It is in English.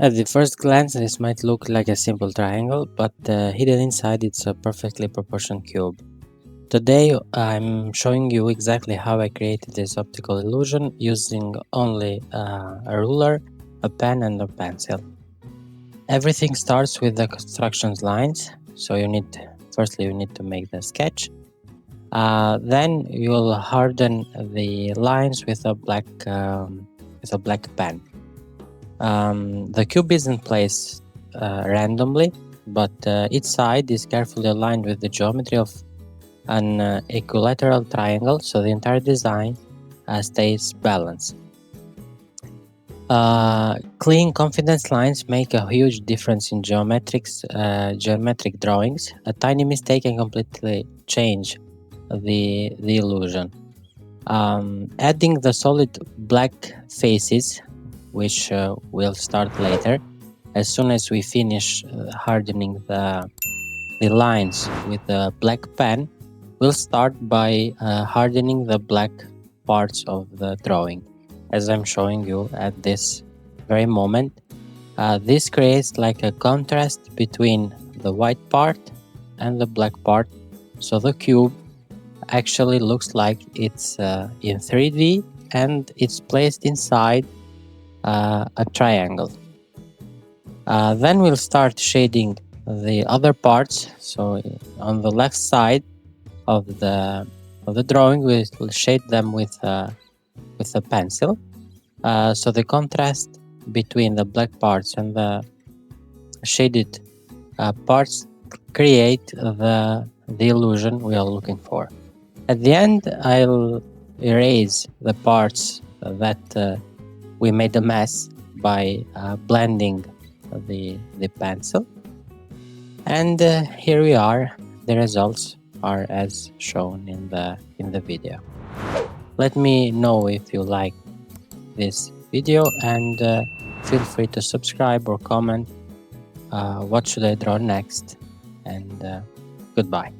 At the first glance, this might look like a simple triangle, but hidden inside it's a perfectly proportioned cube. Today, I'm showing you exactly how I created this optical illusion using only a ruler, a pen and a pencil. Everything starts with the construction lines, so firstly you need to make the sketch. Then you'll harden the lines with a black pen. The cube isn't placed randomly, but each side is carefully aligned with the geometry of an equilateral triangle, so the entire design stays balanced. Clean confidence lines make a huge difference in geometric drawings. A tiny mistake can completely change the illusion. Adding the solid black faces, which we'll start later, as soon as we finish hardening the lines with the black pen, we'll start by hardening the black parts of the drawing, as I'm showing you at this very moment. This creates like a contrast between the white part and the black part, so the cube actually looks like it's in 3D and it's placed inside a triangle. Then we'll start shading the other parts. So on the left side of the drawing, we'll shade them with a pencil. So the contrast between the black parts and the shaded parts create the illusion we are looking for. At the end, I'll erase the parts that we made a mess by blending the pencil. And here we are. The results are as shown in the video. Let me know if you like this video, and feel free to subscribe or comment what should I draw next, and goodbye.